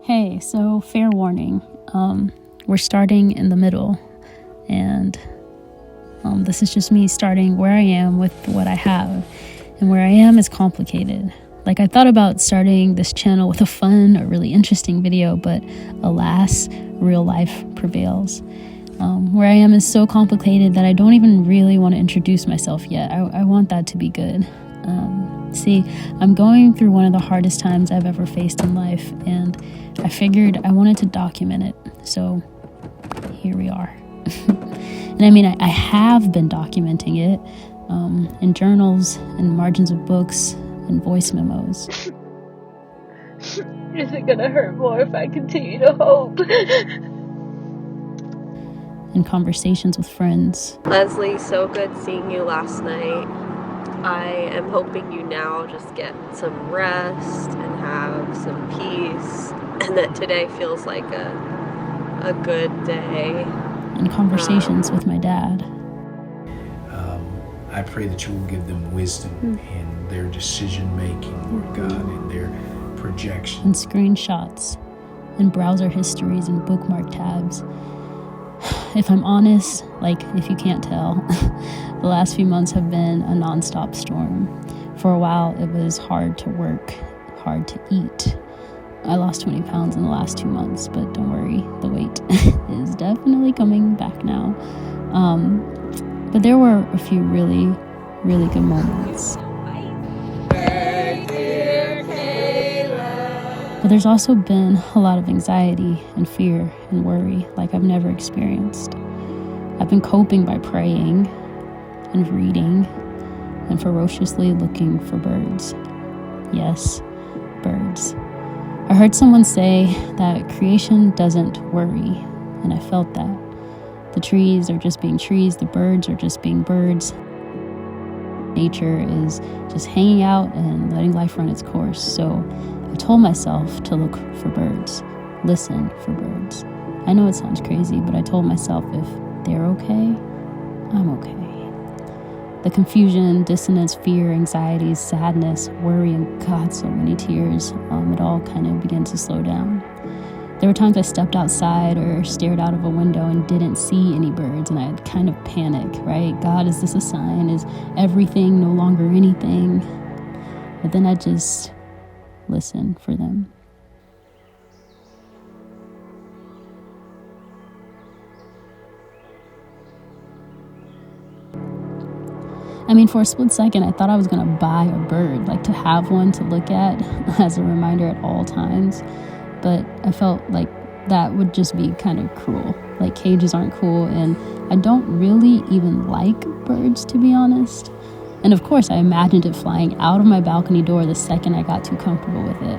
Hey, so fair warning, we're starting in the middle, and this is just me starting where I am with what I have, and where I am is complicated. Like, I thought about starting this channel with a fun or really interesting video, but alas, real life prevails. Where I am is so complicated that I don't even really want to introduce myself yet. I want that to be good. See, I'm going through one of the hardest times I've ever faced in life, and I figured I wanted to document it, so here we are. And I mean, I have been documenting it in journals and margins of books and voice memos. Is it gonna hurt more if I continue to hope? And conversations with friends. Leslie, so good seeing you last night. I am hoping you now just get some rest and have some peace, and that today feels like a good day. And conversations with my dad. I pray that you will give them wisdom in their decision making, Lord God, in their projection. And screenshots and browser histories and bookmark tabs. If I'm honest, like, if you can't tell, the last few months have been a nonstop storm. For a while, it was hard to work, hard to eat. I lost 20 pounds in the last 2 months, but don't worry, the weight is definitely coming back now. But there were a few really, really good moments. But there's also been a lot of anxiety and fear and worry like I've never experienced. I've been coping by praying and reading and ferociously looking for birds. Yes, birds. I heard someone say that creation doesn't worry, and I felt that. The trees are just being trees, the birds are just being birds. Nature is just hanging out and letting life run its course. So I told myself to look for birds, listen for birds. I know it sounds crazy, but I told myself if they're okay, I'm okay. The confusion, dissonance, fear, anxiety, sadness, worry, and God, so many tears, it all kind of began to slow down. There were times I stepped outside or stared out of a window and didn't see any birds, and I'd kind of panic, right? God, is this a sign? Is everything no longer anything? But then I just listen for them. I mean, for a split second, I thought I was going to buy a bird, like to have one to look at as a reminder at all times. But I felt like that would just be kind of cruel. Like, cages aren't cool, and I don't really even like birds, to be honest. And of course, I imagined it flying out of my balcony door the second I got too comfortable with it.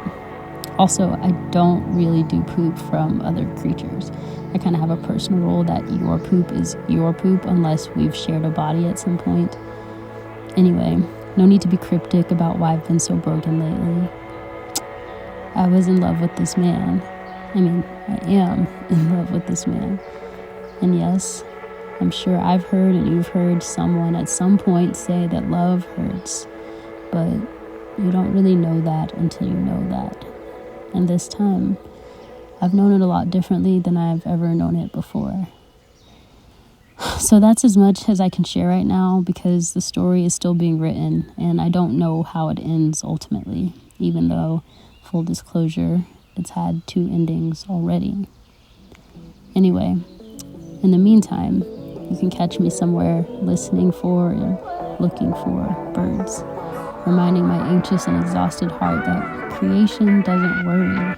Also, I don't really do poop from other creatures. I kind of have a personal rule that your poop is your poop unless we've shared a body at some point. Anyway, no need to be cryptic about why I've been so broken lately. I was in love with this man. I mean, I am in love with this man. And yes, I'm sure I've heard and you've heard someone at some point say that love hurts, but you don't really know that until you know that. And this time, I've known it a lot differently than I've ever known it before. So that's as much as I can share right now, because the story is still being written and I don't know how it ends ultimately, even though, full disclosure, it's had 2 endings already. Anyway, in the meantime, you can catch me somewhere listening for and looking for birds, reminding my anxious and exhausted heart that creation doesn't worry.